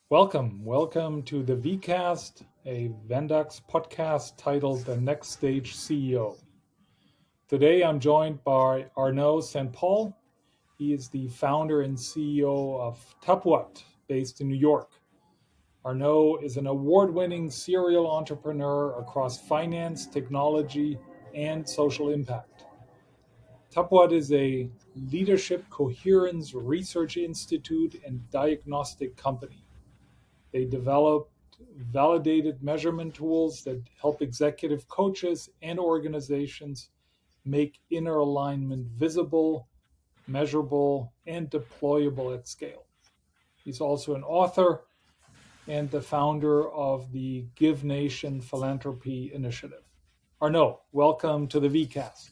Welcome to the VE-Cast, a Vendux podcast titled The Next Stage CEO. Today I'm joined by Arnaud Saint-Paul. He is the founder and CEO of Tapuat, based in New York. Arnaud is an award-winning serial entrepreneur across finance, technology, and social impact. Tapuat is a leadership coherence research institute and diagnostic company. They developed validated measurement tools that help executive coaches and organizations make inner alignment visible, measurable, and deployable at scale. He's also an author and the founder of the Give Nation Philanthropy Initiative. Arnaud, welcome to the VE-Cast.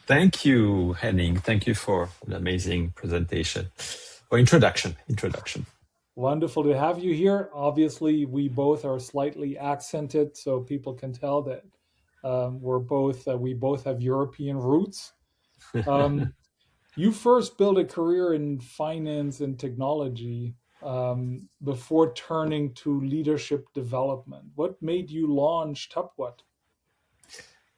Thank you, Henning. Thank you for an amazing presentation or introduction. Wonderful to have you here. Obviously, we both are slightly accented, so people can tell that we both have European roots. You first built a career in finance and technology before turning to leadership development. What made you launch Tapuat?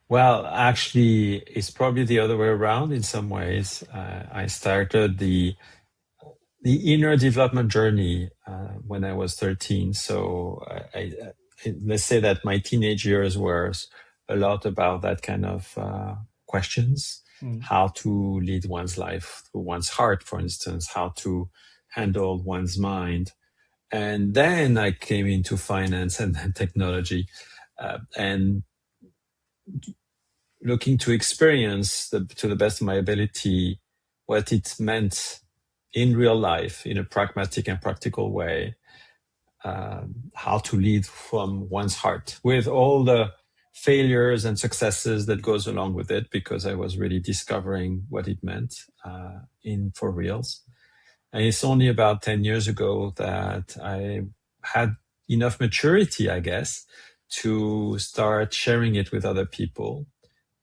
Well, actually, it's probably the other way around in some ways. I started the inner development journey when I was 13. So let's say that my teenage years were a lot about that kind of questions. How to lead one's life through one's heart, for instance, how to handle one's mind. And then I came into finance and then technology and looking to experience to the best of my ability what it meant in real life in a pragmatic and practical way, how to lead from one's heart with all the failures and successes that goes along with it, because I was really discovering what it meant for reals. And it's only about 10 years ago that I had enough maturity, I guess, to start sharing it with other people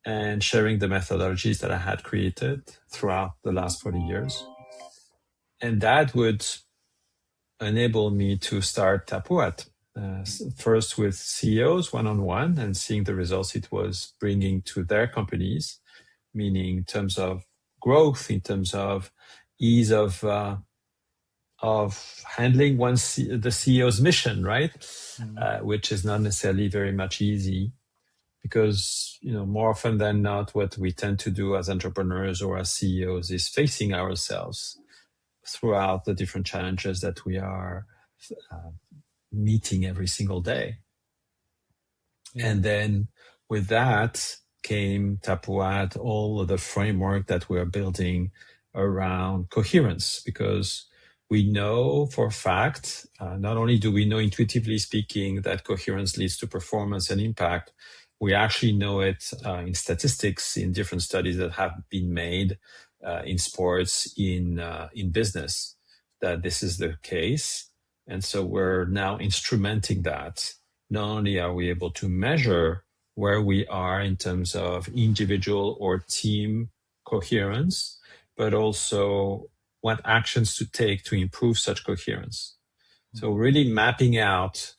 and sharing the methodologies that I had created throughout the last 40 years. And that would enable me to start Tapuat, first with CEOs one-on-one and seeing the results it was bringing to their companies, meaning in terms of growth, in terms of ease of handling the CEO's mission, right? Which is not necessarily very much easy, because more often than not, what we tend to do as entrepreneurs or as CEOs is facing ourselves throughout the different challenges that we are meeting every single day. And then with that came Tapuat, all of the framework that we are building around coherence, because we know for a fact, not only do we know intuitively speaking that coherence leads to performance and impact, we actually know it in statistics, in different studies that have been made in sports, in business, that this is the case. And so we're now instrumenting that. Not only are we able to measure where we are in terms of individual or team coherence, but also what actions to take to improve such coherence. So really mapping out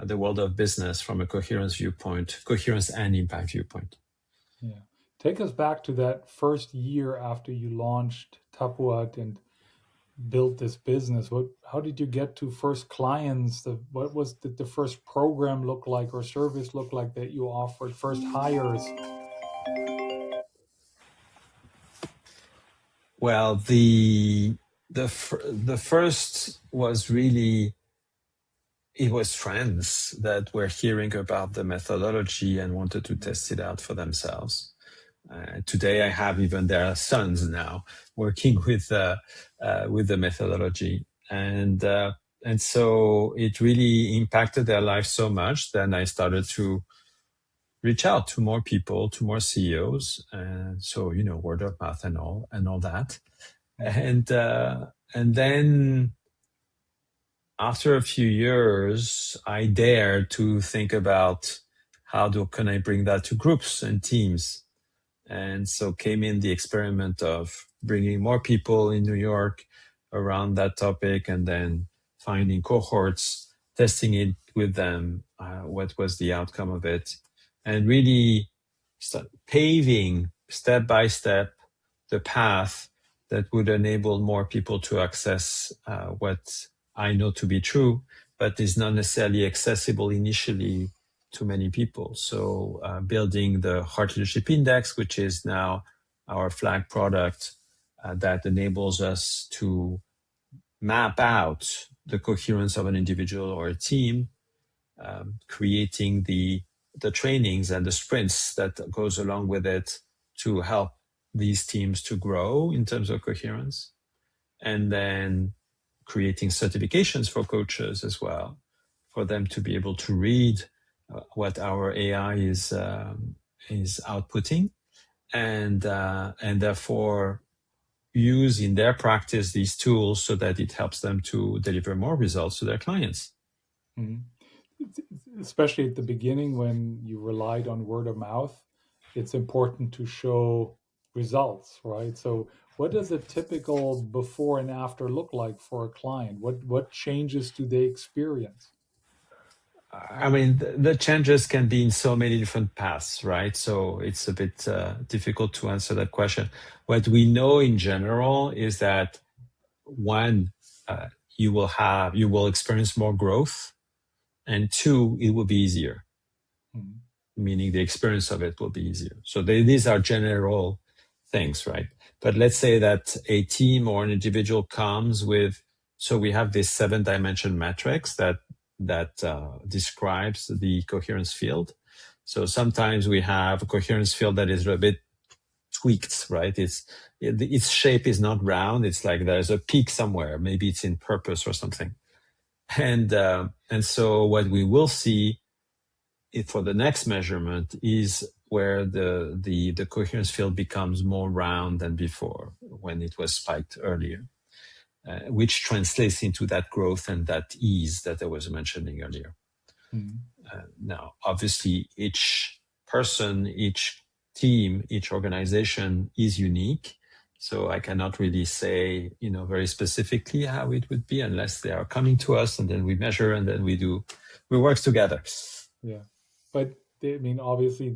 the world of business from a coherence viewpoint, coherence and impact viewpoint. Yeah. Take us back to that first year after you launched Tapuat and built this business. How did you get to first clients? What did the first program look like or service look like that you offered? First hires? Well, the first was really, it was friends that were hearing about the methodology and wanted to test it out for themselves. Today, I have even their sons now working with the methodology, and so it really impacted their life so much. Then I started to reach out to more people, to more CEOs, and so word of mouth and all that, and then after a few years, I dared to think about can I bring that to groups and teams. And so came in the experiment of bringing more people in New York around that topic, and then finding cohorts testing it with them, what was the outcome of it, and really start paving step by step the path that would enable more people to access what I know to be true, but is not necessarily accessible initially to many people. So building the Heart Leadership Index, which is now our flag product that enables us to map out the coherence of an individual or a team, creating the trainings and the sprints that goes along with it to help these teams to grow in terms of coherence, and then creating certifications for coaches as well, for them to be able to read what our AI is outputting, and therefore use in their practice these tools so that it helps them to deliver more results to their clients. Mm-hmm. Especially at the beginning when you relied on word of mouth, it's important to show results, right? So what does a typical before and after look like for a client? What changes do they experience? I mean, the changes can be in so many different paths, right? So it's a bit difficult to answer that question. What we know in general is that one, you will experience more growth, and two, it will be easier. Mm-hmm. Meaning the experience of it will be easier. So these are general things, right? But let's say that a team or an individual comes with, so we have this 7-dimension matrix that describes the coherence field. So sometimes we have a coherence field that is a bit tweaked, right? Its shape is not round. It's like there's a peak somewhere. Maybe it's in purpose or something. And so what we will see for the next measurement is where the coherence field becomes more round than before, when it was spiked earlier, which translates into that growth and that ease that I was mentioning earlier. Mm-hmm. Now, obviously, each person, each team, each organization is unique. So I cannot really say, very specifically how it would be unless they are coming to us, and then we measure, and then we work together. Yeah. But obviously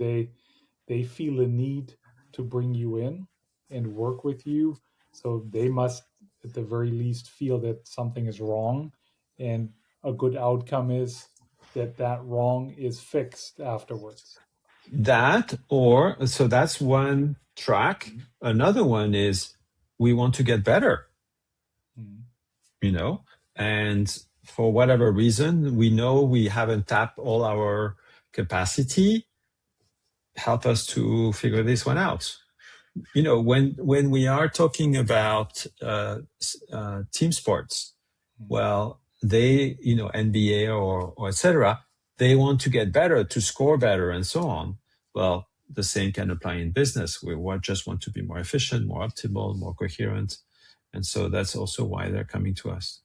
they feel a need to bring you in and work with you. So they must, at the very least, feel that something is wrong. And a good outcome is that wrong is fixed afterwards. So that's one track. Mm-hmm. Another one is we want to get better, mm-hmm. And for whatever reason, we know we haven't tapped all our capacity. Help us to figure this one out. When we are talking about team sports, well, they, NBA or etc., they want to get better, to score better, and so on. Well, the same can apply in business. We just want to be more efficient, more optimal, more coherent, and so that's also why they're coming to us.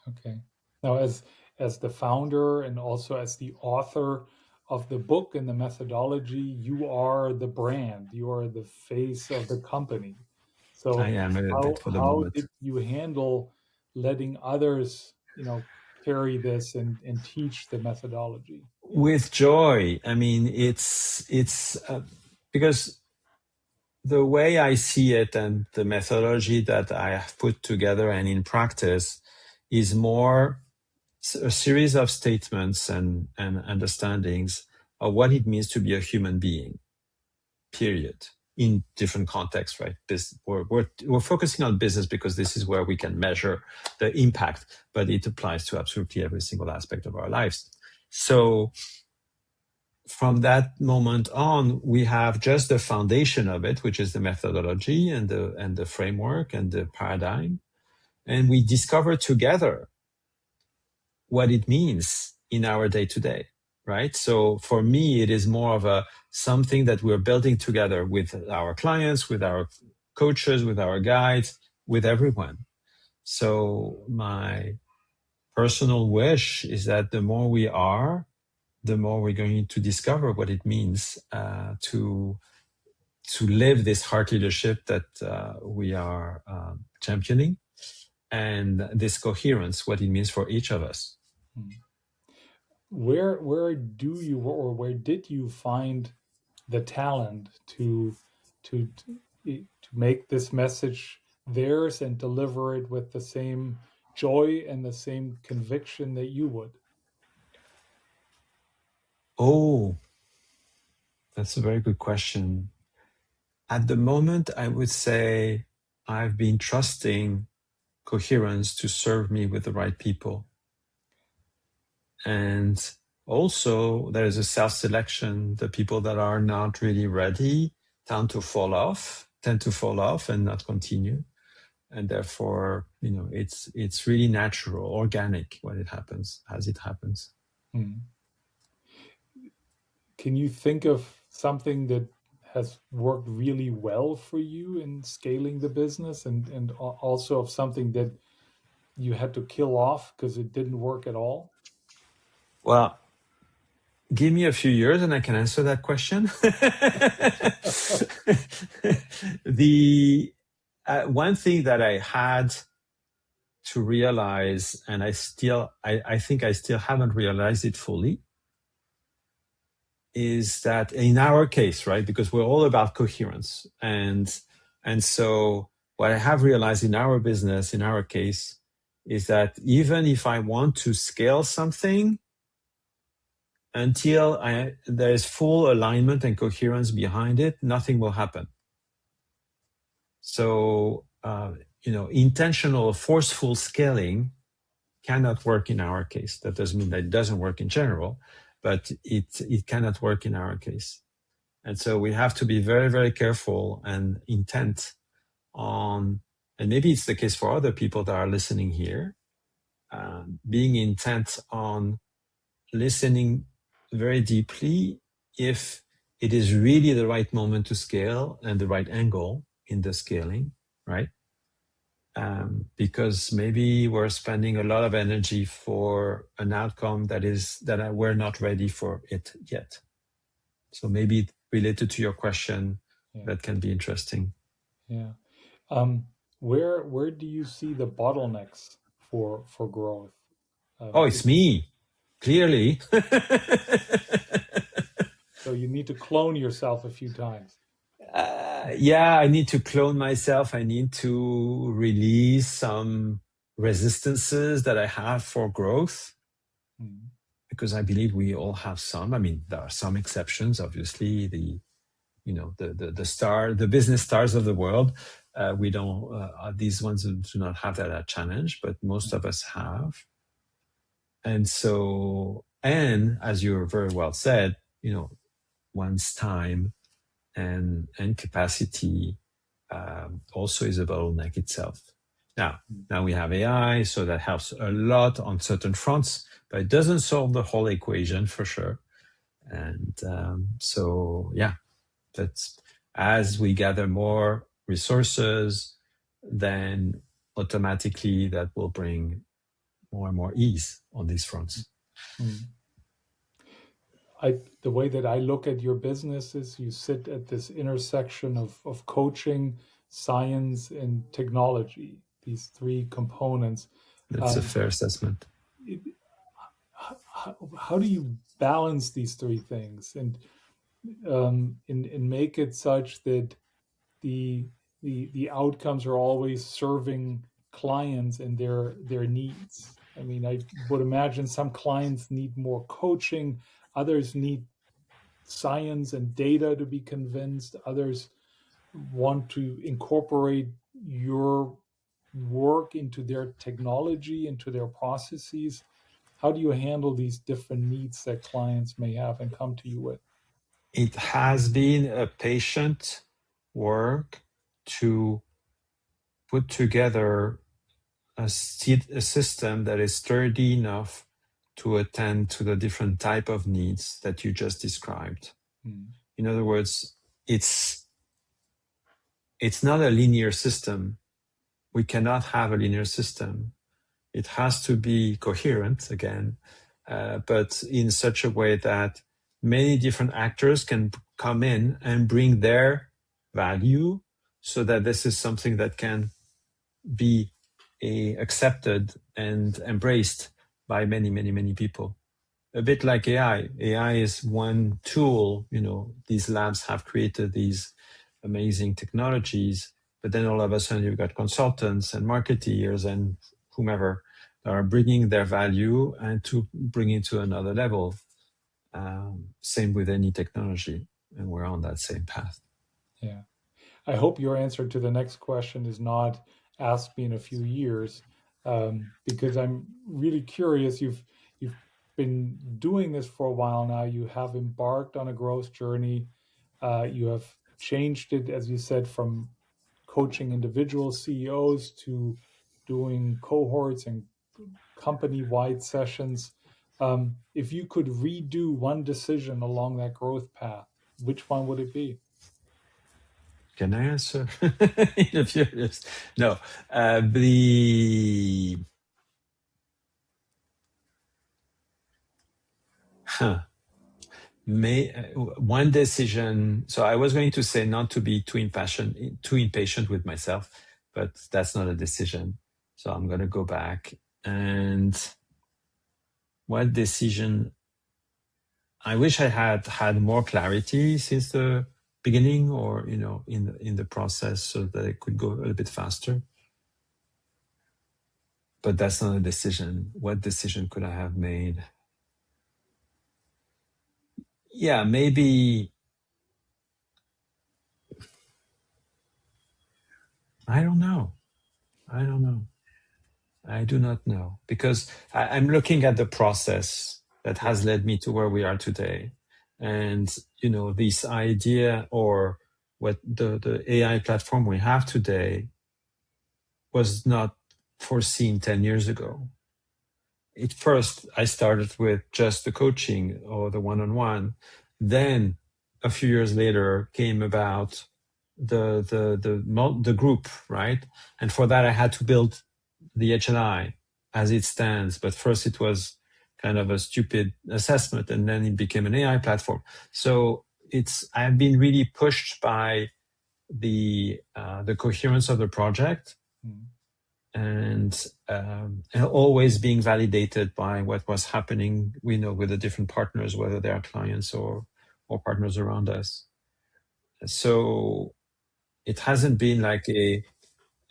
Okay. Now, as the founder and also as the author of the book and the methodology, you are the brand, you are the face of the company. So I am a bit for the moment. Did you handle letting others, carry this and teach the methodology? With joy. I mean, it's because the way I see it and the methodology that I have put together and in practice is more a series of statements and understandings of what it means to be a human being, period, in different contexts, right? We're focusing on business because this is where we can measure the impact, but it applies to absolutely every single aspect of our lives. So from that moment on, we have just the foundation of it, which is the methodology and the framework and the paradigm. And we discover together what it means in our day-to-day, right? So for me, it is more of something that we're building together with our clients, with our coaches, with our guides, with everyone. So my personal wish is that the more we are, the more we're going to discover what it means to live this heart leadership that we are championing, and this coherence, what it means for each of us. where do you, or where did you find the talent to to make this message theirs and deliver it with the same joy and the same conviction that you would? Oh, that's a very good question. At the moment, I would say I've been trusting Coherence to serve me with the right people. And also, there is a self-selection. The people that are not really ready tend to fall off and not continue. And therefore, it's really natural, organic when it happens, as it happens. Can you think of something that has worked really well for you in scaling the business, and also of something that you had to kill off because it didn't work at all? Well, give me a few years and I can answer that question. The one thing that I had to realize, and I think I still haven't realized it fully, is that in our case, right, because we're all about coherence, and so what I have realized in our business, in our case, is that even if I want to scale something, until there is full alignment and coherence behind it, nothing will happen. So, intentional, forceful scaling cannot work in our case. That doesn't mean that it doesn't work in general, but it cannot work in our case. And so we have to be very, very careful and intent on, and maybe it's the case for other people that are listening here, being intent on listening very deeply if it is really the right moment to scale and the right angle in the scaling, right? Because maybe we're spending a lot of energy for an outcome that we're not ready for it yet. So maybe related to your question, that can be interesting. Yeah. Where do you see the bottlenecks for growth? It's me, clearly. So you need to clone yourself a few times. I need to clone myself. I need to release some resistances that I have for growth, because I believe we all have some. I mean, there are some exceptions, obviously. The business stars of the world. We don't. These ones do not have that challenge, but most of us have. And so, and as you very well said, one's time and capacity also is a bottleneck itself. Now we have AI, so that helps a lot on certain fronts, but it doesn't solve the whole equation for sure. And that's as we gather more resources, then automatically that will bring more and more ease on these fronts. The way that I look at your business is you sit at this intersection of coaching, science, and technology, these three components. That's a fair assessment. How do you balance these three things and make it such that the outcomes are always serving clients and their needs? I mean, I would imagine some clients need more coaching, others need science and data to be convinced, others want to incorporate your work into their technology, into their processes. How do you handle these different needs that clients may have and come to you with? It has been a patient work to put together a system that is sturdy enough to attend to the different type of needs that you just described. In other words, it's not a linear system. We cannot have a linear system. It has to be coherent again, but in such a way that many different actors can come in and bring their value, so that this is something that can be accepted and embraced by many, many, many people. a bit like AI. AI is one tool. These labs have created these amazing technologies, but then all of a sudden you've got consultants and marketeers and whomever that are bringing their value and to bring it to another level. Same with any technology, and we're on that same path. Yeah. I hope your answer to the next question is not ask me in a few years, because I'm really curious. You've been doing this for a while now. You have embarked on a growth journey. You have changed it, as you said, from coaching individual CEOs to doing cohorts and company-wide sessions. If you could redo one decision along that growth path, which one would it be? Can I answer in a few years? No, the huh. One decision. So I was going to say not to be too impatient with myself, but that's not a decision. So I'm going to go back. And what decision? I wish I had more clarity since the beginning, or in the process, so that it could go a little bit faster. But that's not a decision. What decision could I have made? Yeah, maybe. I don't know. I don't know. I do not know, because I'm looking at the process that has led me to where we are today. And, this idea, or what the AI platform we have today, was not foreseen 10 years ago. At first, I started with just the coaching or the one-on-one. Then a few years later came about the group, right? And for that, I had to build the HNI as it stands. But first, it was kind of a stupid assessment, and then it became an AI platform. So I've been really pushed by the coherence of the project. Mm. And always being validated by what was happening, with the different partners, whether they are clients or partners around us. So it hasn't been like a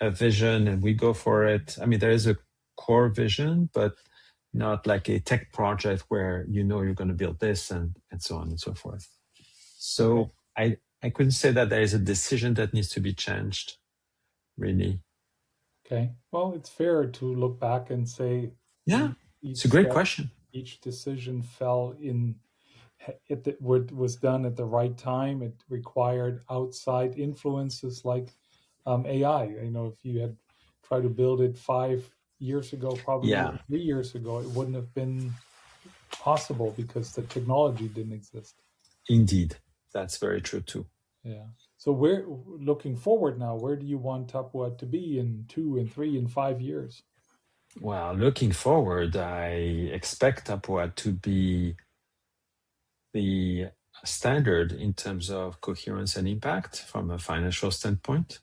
vision and we go for it. I mean, there is a core vision, but not like a tech project where you're going to build this and so on and so forth. So okay. I couldn't say that there is a decision that needs to be changed, really. Okay. Well, it's fair to look back and say, Yeah, it's a great question. Each decision fell in, what was done at the right time. It required outside influences like AI. If you had tried to build it 5 years ago, probably 3 years ago, it wouldn't have been possible because the technology didn't exist. Indeed. That's very true too. Yeah. So we're looking forward now. Where do you want Tapuat to be in 2 and 3 and 5 years? Well, looking forward, I expect Tapuat to be the standard in terms of coherence and impact from a financial standpoint,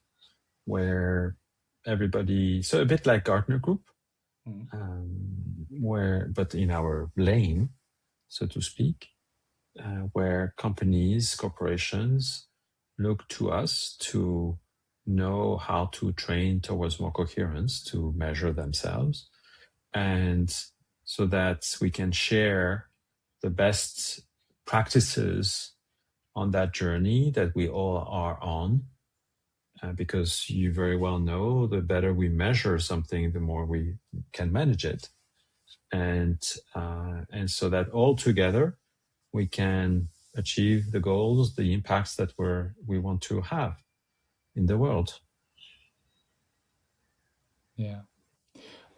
where everybody, so a bit like Gartner Group, but in our lane, so to speak, where corporations look to us to know how to train towards more coherence, to measure themselves, and so that we can share the best practices on that journey that we all are on. Because you very well know, the better we measure something, the more we can manage it. And so that all together, we can achieve the goals, the impacts that we want to have in the world. Yeah.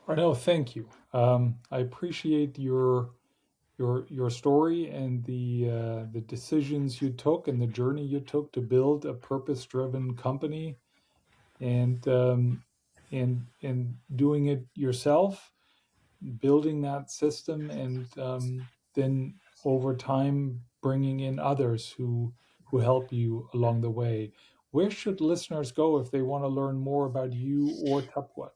Arnaud, thank you. I appreciate your story and the decisions you took and the journey you took to build a purpose-driven company, and doing it yourself, building that system, and then over time bringing in others who help you along the way. Where should listeners go if they want to learn more about you or Tapuat?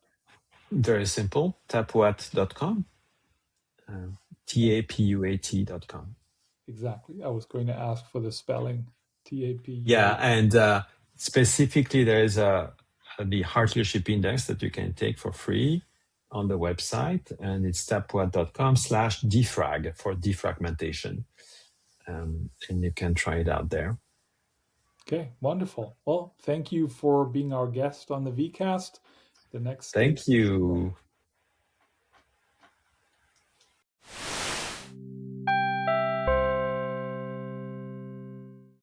Very simple, tapuat.com. tapuat.com. Exactly. I was going to ask for the spelling. TAPUAT. Yeah, and specifically there is the heart leadership index that you can take for free on the website, and it's tapuat.com/defrag for defragmentation. And you can try it out there. Okay, wonderful. Well, thank you for being our guest on the V-Cast. The next Thank stage. you.